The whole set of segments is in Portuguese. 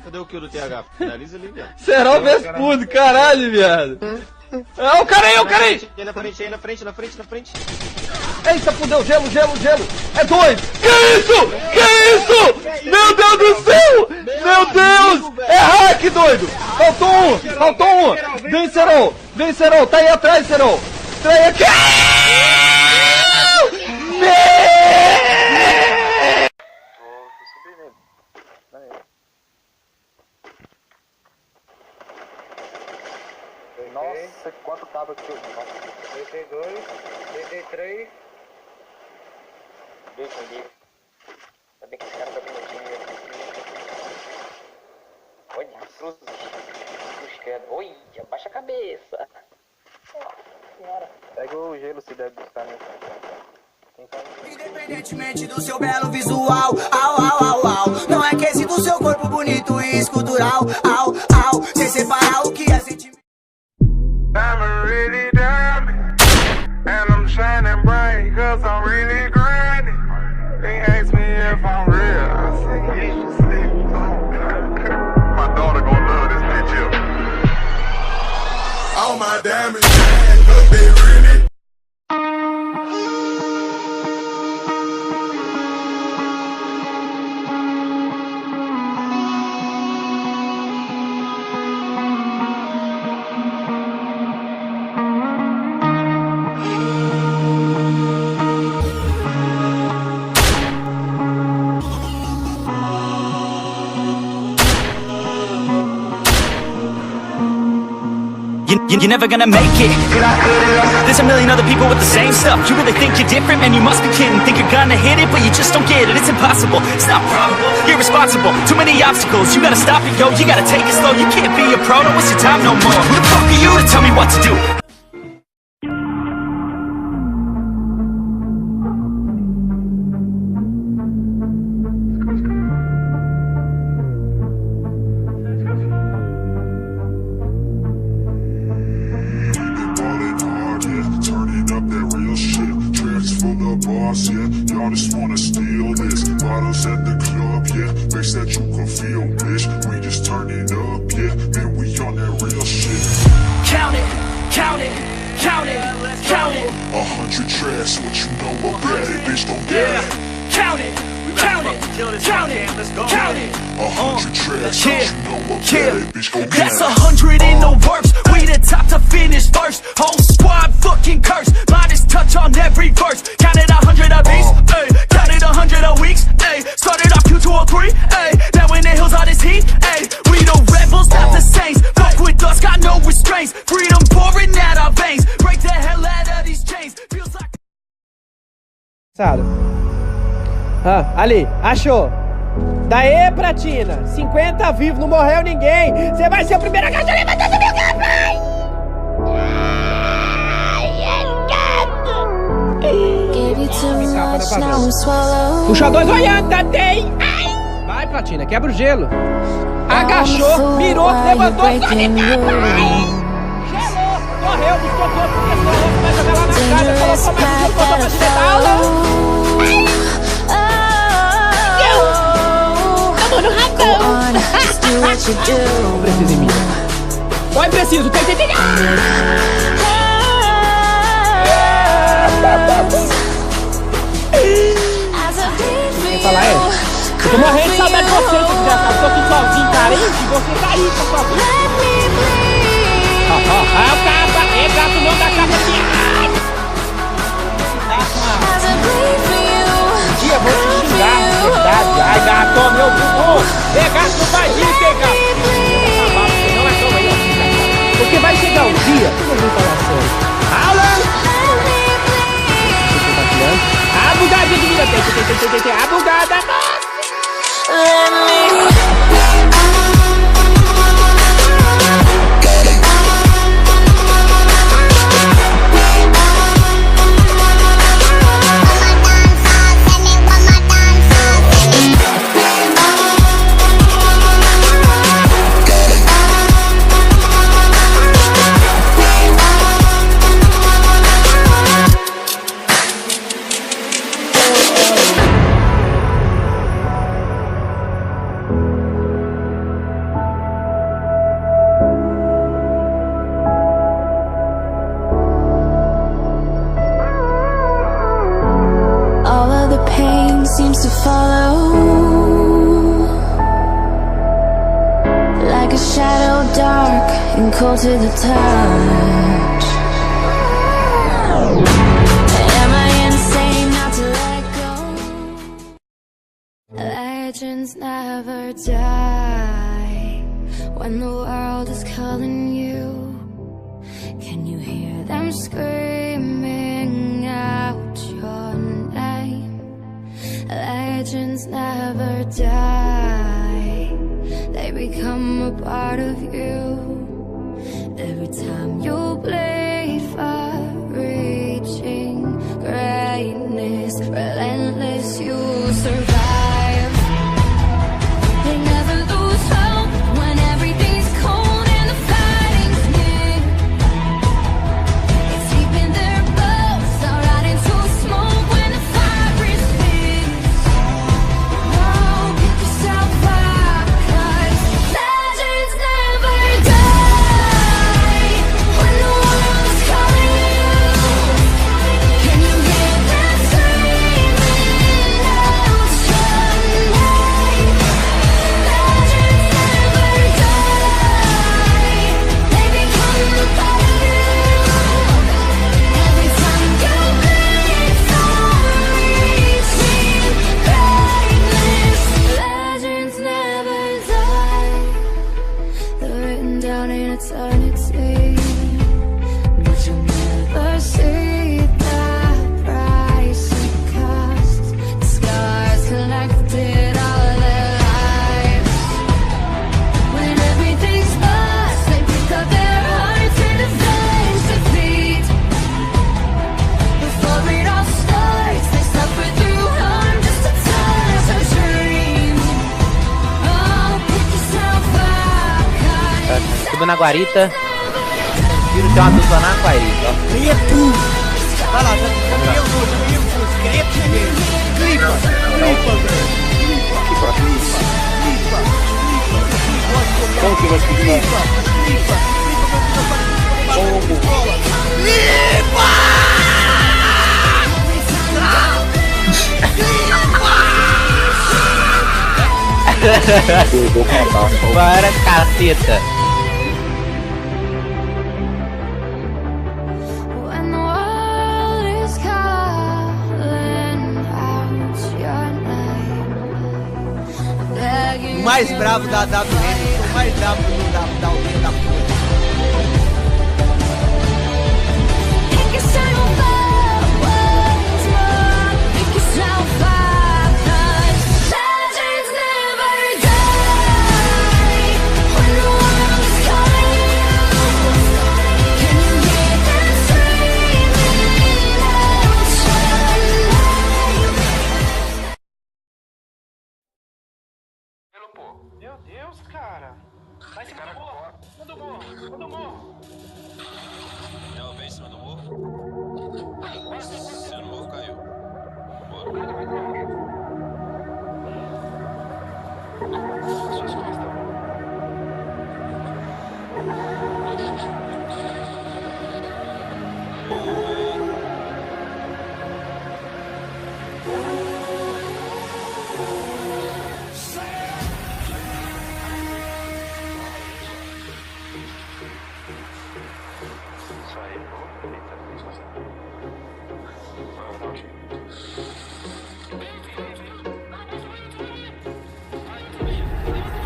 Cadê o kill do TH? Finaliza ali, viado. Serol Vespudo, caralho, viado. Ah, o cara aí, o cara aí! Na frente, aí na frente. Eita, fudeu, gelo. É dois! Que isso? Meu Deus do céu! Meu Deus! É hack, doido! Faltou um! Vem, Serol! Tá aí atrás, Serol! Trai aqui! Nossa, quanto cabo aqui? DT2, DT3. Ainda bem que esse cara tá bem no time. Olha, cruz credo. Oi, abaixa a cabeça. Nossa senhora. Pega o gelo se der buscar, né? Independentemente do seu belo visual, au, não é quesito do seu corpo bonito e escultural, au, sem separar o que é sentimento. I'm really diamond, and I'm shining bright, cause I'm really grinding. They ask me if I'm real, I say, yeah, you see. My daughter gon' love this bitch here. All my diamonds shine, cause they really. You're never gonna make it. There's a million other people with the same stuff. You really think you're different? Man, you must be kidding. Think you're gonna hit it, but you just don't get it. It's impossible, it's not probable. Irresponsible, too many obstacles. You gotta stop it, yo, you gotta take it slow. You can't be a pro, don't waste your time no more. Who the fuck are you to tell me what to do? Yeah, y'all just wanna steal this. Bottles at the club, yeah, makes that you can feel, bitch. We just turn it up, yeah, man, we on that real shit. Count it. 100 tracks, what you know about it, bitch, don't get it. Count it. 100 tracks, what you know about it, bitch, don't get That's it. 100 in the works. We the top to finish first. Whole squad fucking cursed. Modest touch on every verse. Counted 100 a piece, ayy. Counted 100 a weeks, ayy. Started off Q203, ayy. Now in the hills all this heat, ayy. We the rebels, not the saints. Fuck with us, got no restraints. Freedom pouring out our veins. Break the hell out of these chains. Feels like. Ali, achou. Daí, Pratina, 50 vivos, não morreu ninguém. Você vai ser o primeiro a gastar levantando meu capaz. Puxa dois olhando, Tantei. Vai, Pratina, quebra o gelo. Agachou, mirou, levantou, só de capa. Gelou, correu, buscou todo, porque senão o outro vai jogar lá na casa. Colocou mais um, botou pra direita. No ratão. Não precisa em mim. Oi, preciso. Tem. Quer falar, é? Eu tô morrendo de saudade de você, desgraçado. Tô aqui sozinho, carinho. E você tá aí, tá sozinho. Ó, o capa. É gato, não dá capa aqui. Um dia eu vou te xingar, de verdade. Ai, gato, meu burro. Gato, não vai vir, gato. Não é tão aí, ó. Porque vai chegar um dia, que eu vou falar sério. Aula! A bugadinha de vida tem. A bugada. seems to follow, like a shadow dark and cold to the touch. Am I insane not to let go? Legends never die when the world is calling you. Can you hear them screaming out your name? Legends never die, they become a part of you. Every time you bleed for reaching greatness, relentless you survive. They never lose hope when everything's cold and the fighting's near. It's deep in their bones, all right into smoke when the fire is fierce. Oh, pick yourself up, 'cause legends never die when the world is calling you. Can you hear them screaming out your name? Legends never die, they become a part of you. Every time you bleed for reaching greatness, legends never die. They're written down in eternity, but you'll never see the price it costs. The scars collected all their lives. When everything's lost, they pick up their hearts and avenge defeat. Before it all starts, they suffer through harm just to touch a dream. Oh, pick yourself up, 'cause Subindo na guarita. Tiro de uma dupla na guarita, ó. Vai lá, já caminhou tudo, crepe mesmo. Clipa, velho. Como que vai ficar? Bora, caceta. when the world is calling out your name, begging O mais bravo da WM, o mais bravo da aldeia da porra. pick yourself up once more, pick yourself up, 'cause legends never die when the world is calling you. Can you hear them screaming out your name? Meu Deus, cara. Vai em cima do morro. Manda o morro. Manda o morro. Não, vem em cima do morro. Se no morro caiu. Bora. Suas costas. Isso aí, pô. Eita,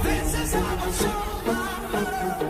This is how I show my love.